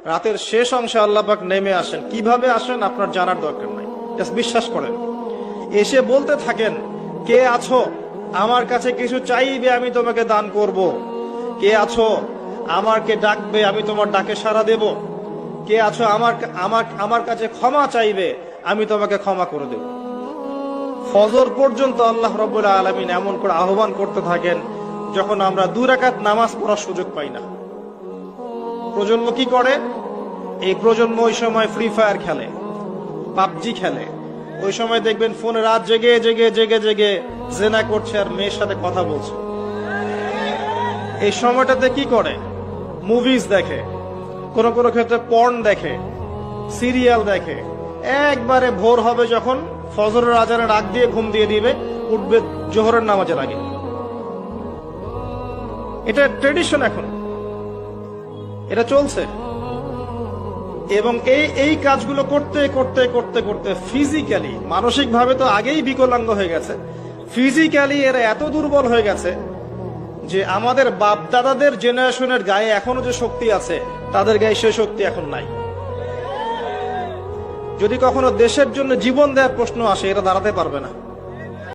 রাতের শেষ অংশে আল্লাহ পাক নেমে আসেন। কিভাবে আসেন আপনার জানার দরকার নাই, জাস্ট বিশ্বাস করেন। এসে বলতে থাকেন, কে আছো, আমার কাছে কিছু চাইবে, আমি তোমাকে দান করব। কে আছো, আমাকে ডাকবে, আমি তোমার ডাকে সাড়া দেব। কে আছো, আমার কাছে ক্ষমা চাইবে, আমি তোমাকে ক্ষমা করে দেব। ফজর পর্যন্ত আল্লাহ রাব্বুল আলামিন এমন করে আহ্বান করতে থাকেন, যখন আমরা 2 রাকাত নামাজ পড়ার সুযোগ পাই না। প্রজন্ম কি করে? এই প্রজন্ম ওই সময় ফ্রি ফায়ার খেলে, পাবজি খেলে। ওই সময় দেখবেন ফোনে রাত জেগে জেগে জেগে জেগে জেনা করছে আর মেয়ের সাথে কথা বলছে। এই সময়টাতে কি করে? মুভিজ দেখে, কোন কোন ক্ষেত্রে পর্ন দেখে, সিরিয়াল দেখে। একবারে ভোর হবে যখন, ফজরের আজানে ডাক দিয়ে ঘুম দিয়ে দিবে, উঠবে জোহরের নামাজের আগে। এটা ট্রেডিশন, এখন এটা চলছে। এবং এই কাজগুলো করতে করতে করতে করতে ফিজিক্যালি, মানসিক ভাবে তো আগেই বিকলাঙ্গ হয়ে গেছে, ফিজিক্যালি এরা এত দুর্বল হয়ে গেছে যে আমাদের বাপ দাদাদের জেনারেশনের গায়ে এখনো যে শক্তি আছে, তাদের গায়ে সে শক্তি এখন নাই। যদি কখনো দেশের জন্য জীবন দেওয়ার প্রশ্ন আসে, এরা দাঁড়াতে পারবে না।